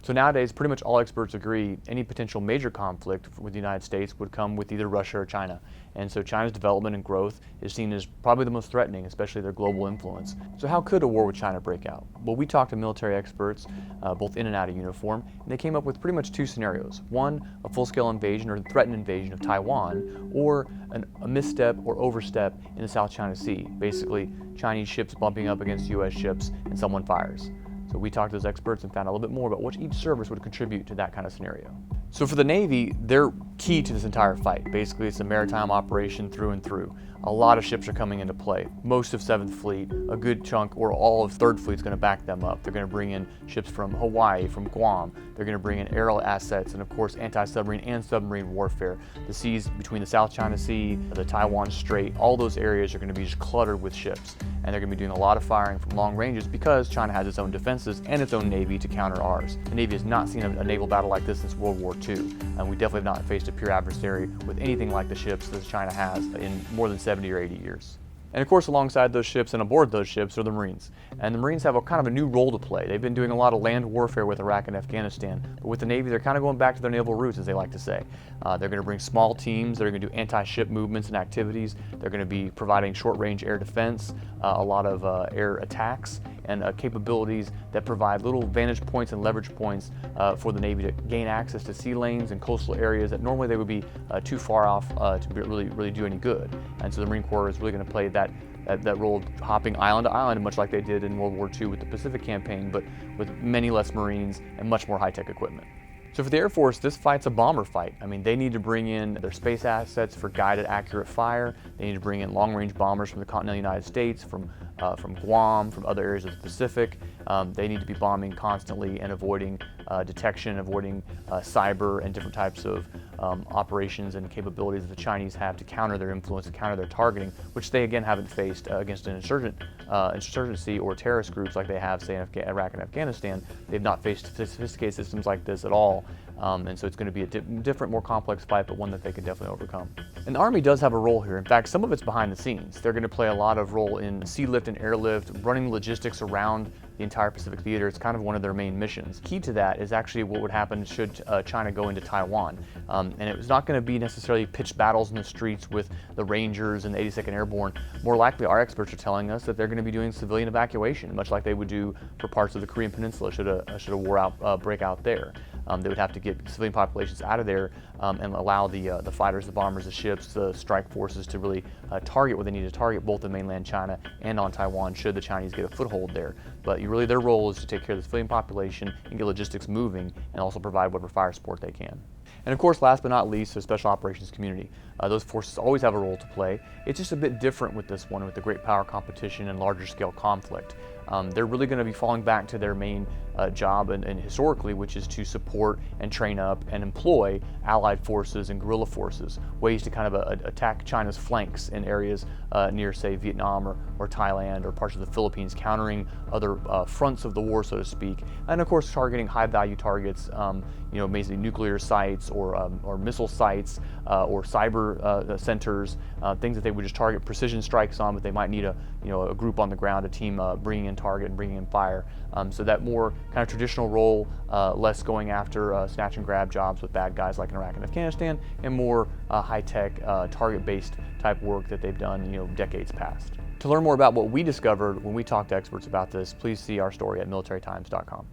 So nowadays, pretty much all experts agree any potential major conflict with the United States would come with either Russia or China. And so China's development and growth is seen as probably the most threatening, especially their global influence. So how could a war with China break out? Well, we talked to military experts, both in and out of uniform, and they came up with pretty much two scenarios. One, a full-scale invasion or threatened invasion of Taiwan, or a misstep or overstep in the South China Sea. Basically, Chinese ships bumping up against U.S. ships and someone fires. So we talked to those experts and found out a little bit more about what each service would contribute to that kind of scenario. So for the Navy, they're key to this entire fight. Basically, it's a maritime operation through and through. A lot of ships are coming into play. Most of 7th Fleet, a good chunk, or all of 3rd Fleet is going to back them up. They're going to bring in ships from Hawaii, from Guam. They're going to bring in aerial assets and, of course, anti-submarine and submarine warfare. The seas between the South China Sea, the Taiwan Strait, all those areas are going to be just cluttered with ships. And they're going to be doing a lot of firing from long ranges because China has its own defenses and its own Navy to counter ours. The Navy has not seen a naval battle like this since World War II. And we definitely have not faced a pure adversary with anything like the ships that China has in more than 70 or 80 years. And of course, alongside those ships and aboard those ships are the Marines. And the Marines have a kind of a new role to play. They've been doing a lot of land warfare with Iraq and Afghanistan. But with the Navy, they're kind of going back to their naval roots, as they like to say. They're going to bring small teams. They're going to do anti-ship movements and activities. They're going to be providing short-range air defense, a lot of air attacks, and capabilities that provide little vantage points and leverage points for the Navy to gain access to sea lanes and coastal areas that normally they would be too far off to really do any good. And so the Marine Corps is really going to play that role of hopping island to island, much like they did in World War II with the Pacific Campaign, but with many less Marines and much more high-tech equipment. So for the Air Force, this fight's a bomber fight. I mean, they need to bring in their space assets for guided, accurate fire. They need to bring in long-range bombers from the continental United States, from Guam, from other areas of the Pacific. They need to be bombing constantly and avoiding detection, avoiding cyber and different types of operations and capabilities that the Chinese have to counter their influence and counter their targeting, which they again haven't faced against an insurgency or terrorist groups like they have, say, in Iraq and Afghanistan. They've not faced sophisticated systems like this at all. And so it's going to be a different, more complex fight, but one that they can definitely overcome. And the Army does have a role here. In fact, some of it's behind the scenes. They're going to play a lot of role in sea lift and airlift, running logistics around the entire Pacific theater. It's kind of one of their main missions. Key to that is actually what would happen should China go into Taiwan. And it was not going to be necessarily pitched battles in the streets with the Rangers and the 82nd Airborne. More likely, our experts are telling us that they're going to be doing civilian evacuation, much like they would do for parts of the Korean Peninsula should a war break out there. They would have to get civilian populations out of there and allow the fighters, the bombers, the ships, the strike forces to really target what they need to target, both in mainland China and on Taiwan, should the Chinese get a foothold there. But really their role is to take care of the civilian population and get logistics moving and also provide whatever fire support they can. And of course, last but not least, the special operations community. Those forces always have a role to play. It's just a bit different with this one, with the great power competition and larger scale conflict. They're really going to be falling back to their main job and historically, which is to support and train up and employ allied forces and guerrilla forces, ways to kind of attack China's flanks in areas near, say, Vietnam or Thailand or parts of the Philippines, countering other fronts of the war, so to speak, and of course targeting high-value targets, basically nuclear sites or missile sites or cyber centers, things that they would just target precision strikes on, but they might need a group on the ground, a team bringing in target and bringing in fire. So that more kind of traditional role, less going after snatch and grab jobs with bad guys like in Iraq and Afghanistan, and more high-tech, target-based type work that they've done, decades past. To learn more about what we discovered when we talked to experts about this, please see our story at militarytimes.com.